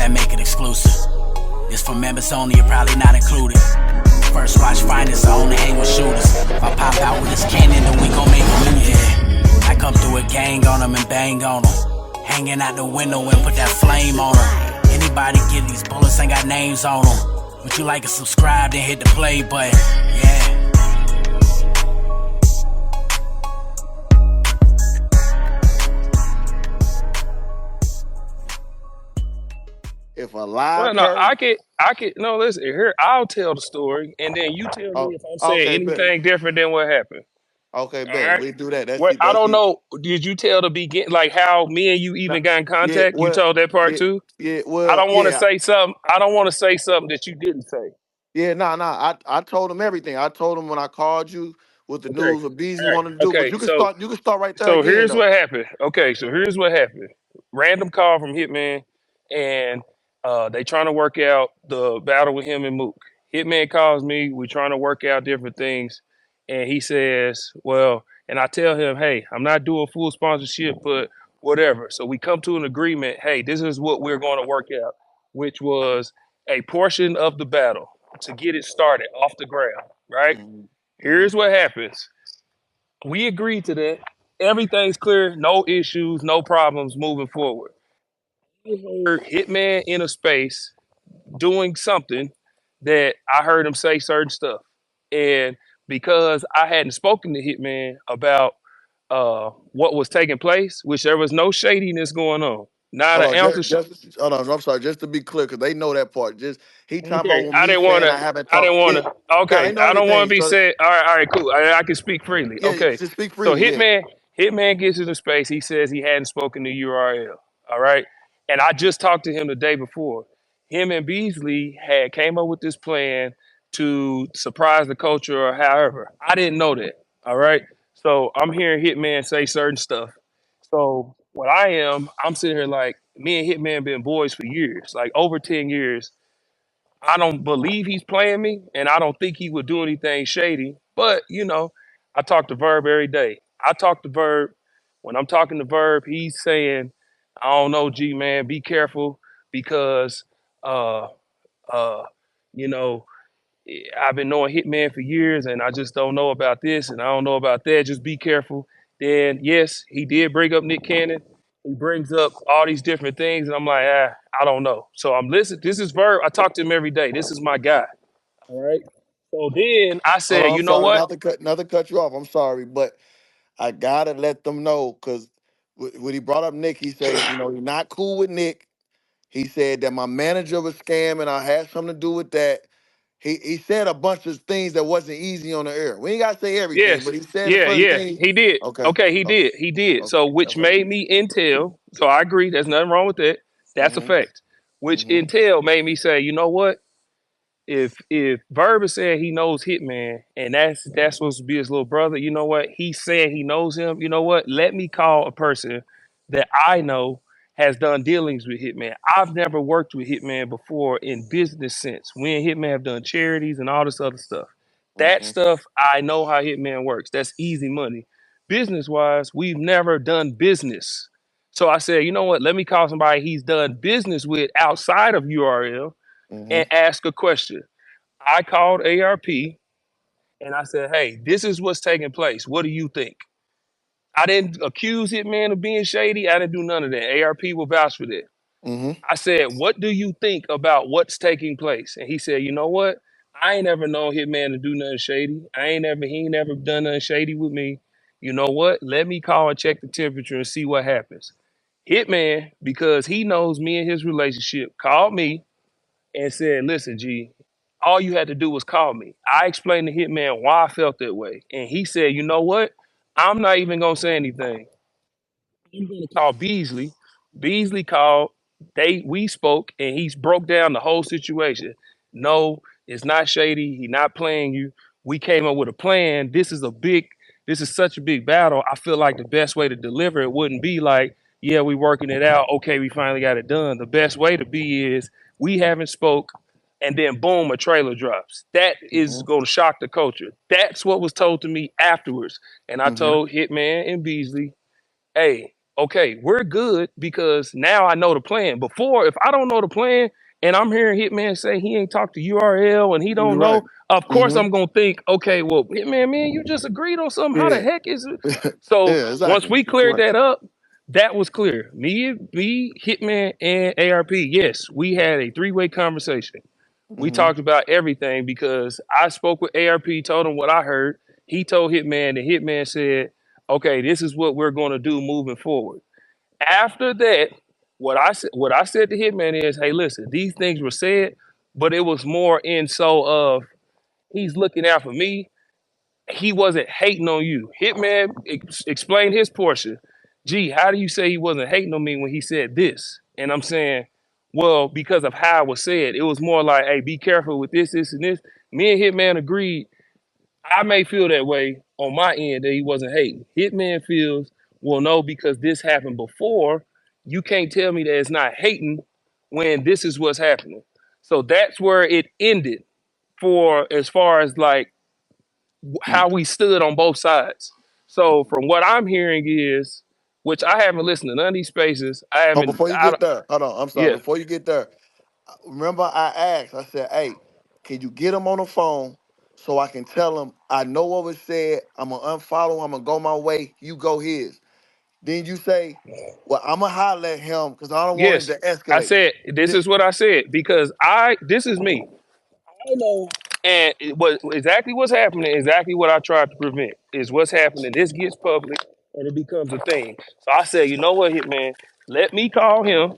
that make it exclusive. This for members only, you're probably not included. First watch finest, I only hang with shooters. If I pop out with this cannon, then we gon' make a movie. Yeah. I come through a gang on them and bang on them. Hanging out the window and put that flame on them. Anybody get these bullets ain't got names on them. Would you like to subscribe, then hit the play button? Yeah. If a lie Well, no, I could. No, listen. Here, I'll tell the story, and then you tell me if I'm saying anything different than what happened. Okay, All bet. right. We do that. What I don't know. Did you tell the begin like how me and you even got in contact? You told that part too. Yeah. Well, I don't want to say something. I don't want to say something that you didn't say. Yeah, I told him everything. I told him when I called you with the news of Beasley All right. wanted to do. Okay. But you can start right there. So again, here's though. what happened. Okay. So here's what happened. Random call from Hitman, and they trying to work out the battle with him and Mook. Hitman calls me. We trying to work out different things, and he says, "Well," and I tell him, "Hey, I'm not doing full sponsorship, but whatever." So we come to an agreement. Hey, this is what we're going to work out, which was a portion of the battle to get it started off the ground. Right? Mhm. Here's what happens. We agreed to that. Everything's clear. No issues. No problems moving forward. I heard Hitman in a space doing something that I heard him say certain stuff. And because I hadn't spoken to Hitman about what was taking place, which there was no shadiness going on. Not Hold an on, ounce of hold on. I'm sorry. Just to be clear, because they know that part. Just he talking about Okay. with me saying I haven't I didn't talked. want Yeah. to. Nah, they Okay. know I don't want everything. to be So said. All right, cool. I can speak freely. yeah, Okay. just speak So freely. Yeah. Hitman gets into space. He says he hadn't spoken to URL. All right. And I just talked to him the day before. Him and Beasley had came up with this plan to surprise the culture or however. I didn't know that. All right. So I'm hearing Hitman say certain stuff. So what I'm sitting here like me and Hitman been boys for years, like over 10 years. I don't believe he's playing me, and I don't think he would do anything shady. But I talk to Verb every day. I talk to Verb. When I'm talking to Verb, he's saying, "I don't know, G man, be careful because, uh, uh, you know, I've been knowing Hitman for years, and I just don't know about this, and I don't know about that. Just be careful." Then yes, he did bring up Nick Cannon. He brings up all these different things, and I'm like, I don't know. So I'm listening. This is Verb. I talk to him every day. This is my guy. All right. So then I Hold said, on, you I'm know sorry. what? Not to cut you off. I'm sorry, but I gotta let them know because when he brought up Nick, he said, he's not cool with Nick. He said that my manager was scamming. I had something to do with that. He said a bunch of things that wasn't easy on the air. We ain't gotta say everything, Yes. but he said Yeah, certain yeah. things. He did. Okay. Okay, he Okay. did. He did. So Okay. which Okay. made me intel. So I agree. There's nothing wrong with that. That's a Mhm. fact. Which Mhm. intel made me say, you know what? If Verb is saying he knows Hitman and that's supposed to be his little brother, you know what? He's saying he knows him. You know what? Let me call a person that I know has done dealings with Hitman. I've never worked with Hitman before in business sense. We and Hitman have done charities and all this other stuff. That Mhm. stuff I know how Hitman works. That's easy money. Business wise, we've never done business. So I said, you know what? Let me call somebody he's done business with outside of URL and Mhm. ask a question. I called ARP and I said, hey, this is what's taking place. What do you think? I didn't accuse Hitman of being shady. I didn't do none of that. ARP will vouch for that. Mhm. I said, what do you think about what's taking place? And he said, you know what? I ain't ever known Hitman to do nothing shady. He ain't never done nothing shady with me. You know what? Let me call and check the temperature and see what happens. Hitman, because he knows me and his relationship, called me and said, listen, G, all you had to do was call me. I explained to Hitman why I felt that way. And he said, you know what? I'm not even going to say anything. I'm going to call Beasley. Beasley called. We spoke and he broke down the whole situation. No, it's not shady. He not playing you. We came up with a plan. This is such a big battle. I feel like the best way to deliver it wouldn't be like, yeah, we working it out. Okay, we finally got it done. The best way to be is we haven't spoke and then boom, a trailer drops. That is Mhm. going to shock the culture. That's what was told to me afterwards. And I Mhm. told Hitman and Beasley, hey, okay, we're good because now I know the plan. Before, if I don't know the plan and I'm hearing Hitman say he ain't talked to URL and he don't You're know, right. of course Mm-hmm. I'm gonna think, okay, well, Hitman, man, you just agreed on something. How the Yeah. heck is it? So Yeah, once exactly. we You're cleared right. that up, that was clear. Me, Hitman, and ARP. Yes, we had a three-way conversation. We Mm-hmm. talked about everything because I spoke with ARP, told him what I heard. He told Hitman, and Hitman said, okay, this is what we're going to do moving forward. After that, what I said to Hitman is, hey, listen, these things were said, but it was more in so of he's looking out for me. He wasn't hating on you. Hitman explained his portion. Gee, how do you say he wasn't hating on me when he said this? And I'm saying, well, because of how it was said, it was more like, hey, be careful with this, this, and this. Me and Hitman agreed. I may feel that way on my end that he wasn't hating. Hitman feels, well, no, because this happened before. You can't tell me that it's not hating when this is what's happening. So that's where it ended for as far as like how we stood on both sides. So from what I'm hearing is, which I haven't listened to none of these spaces. I Oh, haven't. before you I get don't, there, hold on. I'm sorry. yeah, Before you get there, remember I asked. I said, "Hey, can you get him on the phone so I can tell him I know what was said. I'm gonna unfollow. I'm gonna go my way. You go his." Then you say, "Well, I'm gonna holler at him because I don't want it yes. to I escalate." said this Th- is what I said because this is me. I know. And what exactly what's happening, exactly what I tried to prevent is what's happening. This gets public and it becomes a thing. So I said, you know what, Hitman, let me call him.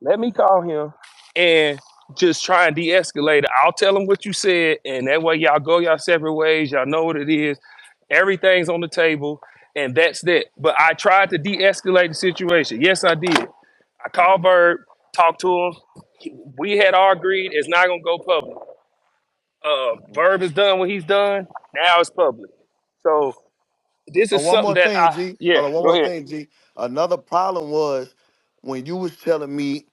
Let me call him and just try and de-escalate it. I'll tell him what you said, and that way y'all go y'all separate ways. Y'all know what it is. Everything's on the table, and that's that. But I tried to de-escalate the situation. Yes, I did. I called Mhm. Verb, talked to him. We had all agreed it's not gonna go public. Verb has done what he's done. Now it's public. So this Oh, is one something more that thing, G. yeah. Hold on, one Go more ahead. thing, G. Another problem was when you was telling me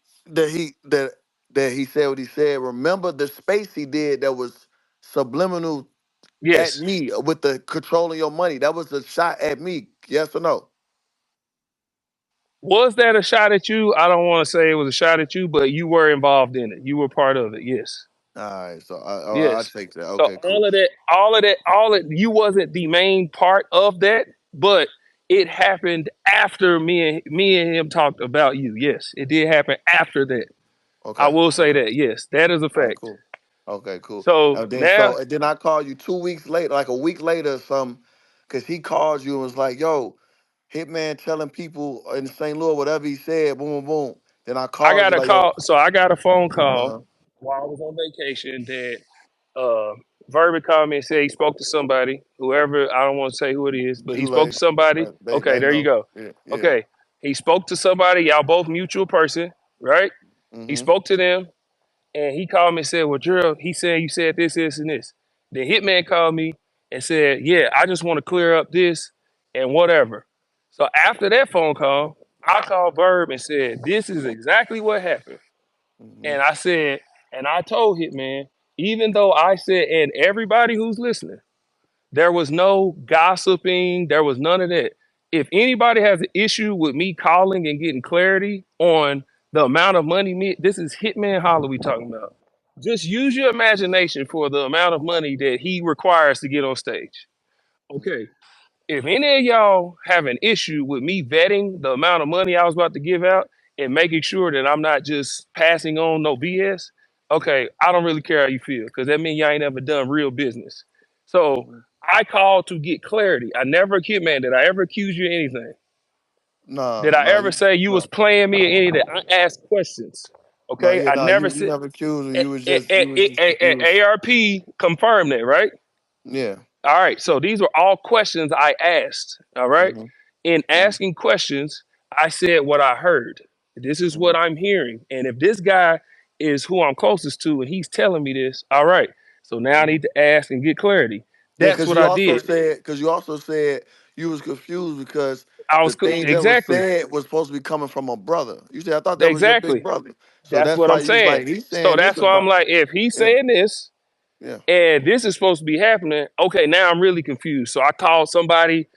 that he said what he said. Remember the space he did that was subliminal at Yes. me with the controlling your money. That was a shot at me. Yes or no? Was that a shot at you? I don't want to say it was a shot at you, but you were involved in it. You were part of it. Yes. All right, so I Yes. take that. So Okay, cool. all of that, you wasn't the main part of that, but it happened after me and him talked about you. Yes, it did happen after that. I Okay, will say okay. that. Yes, that is a All right, fact. cool. Okay, cool. So And then now so I called you 2 weeks later, like a week later, or something, because he called you and was like, "Yo, Hitman telling people in St. Louis whatever he said, boom, boom, boom." Then I I called got you a like, "Yo, call. So I got a phone call uh-huh. while I was on vacation that uh Verby called me and said he spoke to somebody, whoever, I don't want to say who it is, but he Too spoke late." to somebody. Okay, They there you know. go. Yeah, yeah. Okay. He spoke to somebody, y'all both mutual person, right? He Mm-hmm. spoke to them and he called me and said, well, Gerald, he said you said this, this, and this. The Hitman called me and said, yeah, I just want to clear up this and whatever. So after that phone call, I called Verb and said, this is exactly what happened. Mm-hmm. And I said, and I told Hitman, even though I said, and everybody who's listening, there was no gossiping, there was none of that. If anybody has an issue with me calling and getting clarity on the amount of money, this is Hitman Holla we talking about. Just use your imagination for the amount of money that he requires to get on stage. Okay. If any of y'all have an issue with me vetting the amount of money I was about to give out and making sure that I'm not just passing on no BS, okay, I don't really care how you feel because that means y'all ain't ever done real business. So Mm-hmm. I called to get clarity. I never kid man, did I ever accuse you of anything? Nah, Did I nah, ever you say you was no, playing me or any of that? I asked questions. no, Okay. yeah, I no, never you said never accused me. You was ARP confirmed that, right? yeah. All right, so these were all questions I asked. All right. Mm-hmm. In Mm-hmm. asking questions, I said what I heard. This is Mm-hmm. what I'm hearing. And if this guy is who I'm closest to and he's telling me this, all right. So now I Mm-hmm. need to ask and get clarity. Yeah, That's what I did. because you also said you was confused because I the was things that was exactly, said was supposed to be coming from a brother. You said I thought that was your big exactly. brother. So That's that's what why I'm you was saying. like, he's So saying this that's why I'm about like, if he's yeah, saying this, yeah. and this is supposed to be happening. Okay, now I'm really confused. So I called somebody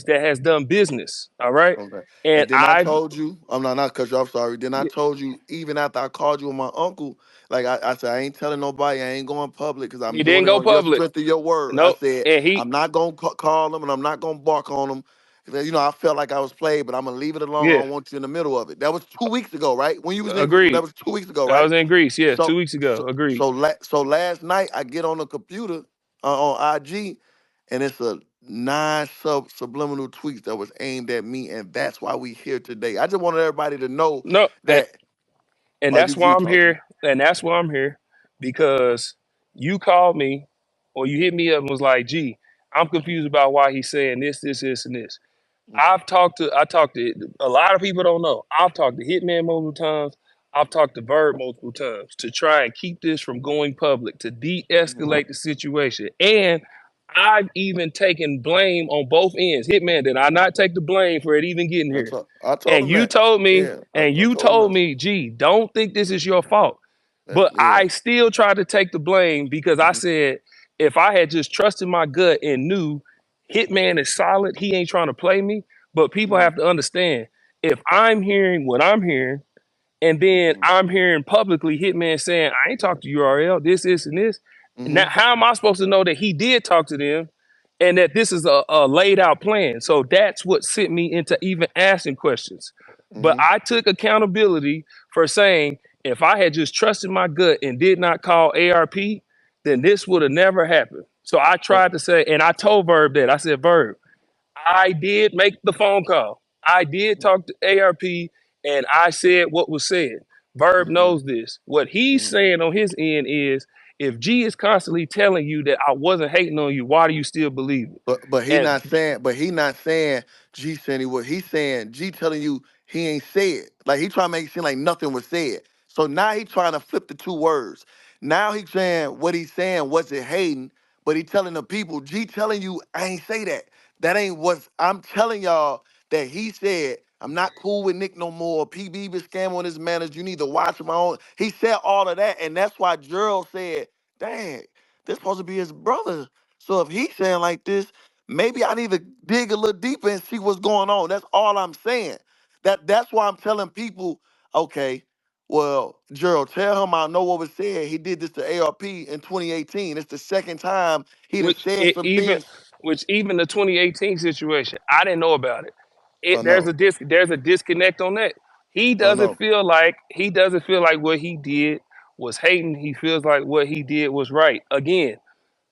that has done business. All right, Okay. and And then I told you, I'm not cause you, I'm sorry. Then I told you, even after I called you with my uncle, like I said, I ain't telling nobody, I ain't going public because I'm he doing didn't it go on your public. strength of your word. I Nope, said, and he I'm not gonna call them and I'm not gonna bark on them. You know, I felt like I was played, but I'm gonna leave it alone. I yeah don't want you in the middle of it. That was 2 weeks ago, right? When you was in, that agreed. was 2 weeks ago, I right? was in Greece. Yeah, So 2 weeks ago. so Agreed. so last night I get on the computer on IG, and it's a nine subliminal tweets that was aimed at me, and that's why we here today. I just wanted everybody to know No, that. and Oh, that's why you I'm talk to me. here. And that's why I'm here because you called me or you hit me up and was like, "Gee, I'm confused about why he's saying this, and this." Mhm, I talked to a lot of people don't know. I've talked to Hitman multiple times. I've talked to VERB multiple times to try and keep this from going public, to mhm. de-escalate the situation. And I've even taken blame on both ends. Hitman, did I not take the blame for it even getting here? I told him that. Yeah, And I you told him told that. me, gee, don't think this is your fault. But Yeah. I still tried to take the blame because I Mhm, said, if I had just trusted my gut and knew Hitman is solid, he ain't trying to play me. But people mhm, have to understand, if I'm hearing what I'm hearing, and then mhm, I'm hearing publicly Hitman saying, I ain't talked to URL, this, and this. Now, mhm, how am I supposed to know that he did talk to them and that this is a laid out plan? So that's what sent me into even asking questions. But mhm. I took accountability for saying, if I had just trusted my gut and did not call ARP, then this would have never happened. So I But tried to say, and I told Verb that. I said, Verb, I did make the phone call. I did talk to ARP and I said what was said. Verb mhm, knows this. What he's mhm. saying on his end is if G is constantly telling you that I wasn't hating on you, why do you still believe it? But And he not saying G saying he was. He's saying G telling you he ain't said. Like he trying to make it seem like nothing was said. So now he trying to flip the two words. Now he's saying what he's saying wasn't hating, but he telling the people, G telling you I ain't say that. That ain't what I'm telling y'all that he said. I'm not cool with Nick no more. PB been scamming on his manners. You need to watch my own. He said all of that, and that's why Gerald said, dang, this supposed to be his brother. So if he's saying like this, maybe I need to dig a little deeper and see what's going on. That's all I'm saying. That's why I'm telling people, okay, well, Gerald, tell him I know what was said. He did this to ARP in 2018. It's the second time he done which said it some even things. which even the 2018 situation, I didn't know about it. I know, There's a disconnect on that. I know. He doesn't feel like what he did was hating. He feels like what he did was right. Again,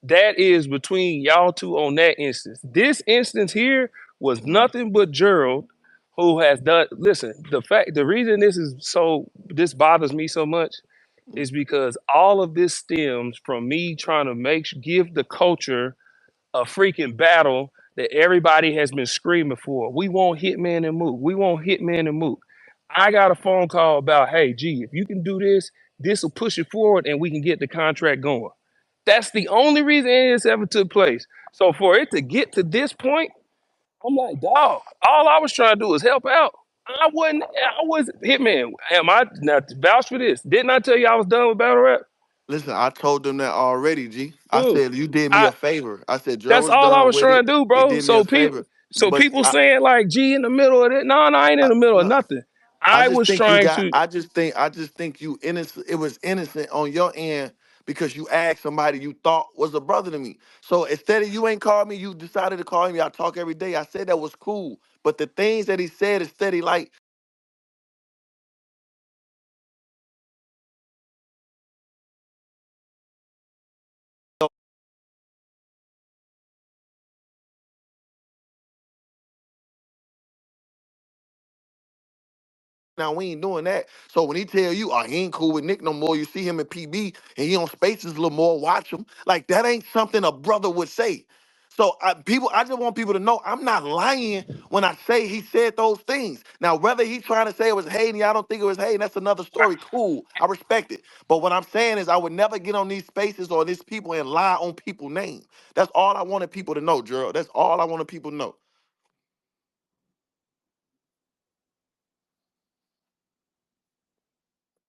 that is between y'all two on that instance. This instance here was Mhm, nothing but Gerald, who has done. Listen, the reason this bothers me so much mhm, is because all of this stems from me trying to give the culture a freaking battle that everybody has been screaming for. We want Hitman and Mook. We want Hitman and Mook. I got a phone call about, hey, gee, if you can do this, this will push it forward and we can get the contract going. That's the only reason any of this ever took place. So for it to get to this point, I'm like, dog, all I was trying to do was help out. I was Hitman. Am I now to vouch for this? Didn't I tell you I was done with battle rap? Listen, I told them that already, G. I Dude, said you did me I a favor. I said Joe that's was all I done was with trying it. to do, He bro. did me a favor. So But people saying like G in the middle of it. No, no, I ain't in the middle of no, nothing. I I just was think you trying got. to I just think you innocent. It was innocent on your end because you asked somebody you thought was a brother to me. So instead of you ain't called me, you decided to call me. I talk every day. I said that was cool. But the things that he said is steady. Like now we ain't doing that. So when he tell you, oh, he ain't cool with Nick no more, you see him in PB and he on spaces a little more, watch him. Like that ain't something a brother would say. So I just want people to know I'm not lying when I say he said those things. Now, whether he's trying to say it was hating, I don't think it was hating. That's another story. Cool, I respect it. But what I'm saying is, I would never get on these spaces or these people and lie on people's names. That's all I wanted people to know, Gerald. That's all I wanted people to know.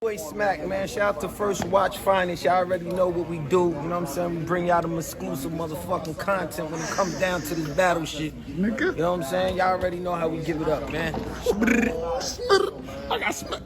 Boy Smack, man. Shout out to First Watch Finest. Y'all already know what we do. You know what I'm saying? We bring y'all them exclusive motherfucking content when it comes down to this battle shit. Nigga. You know what I'm saying? Y'all already know how we give it up, man. I got smacked.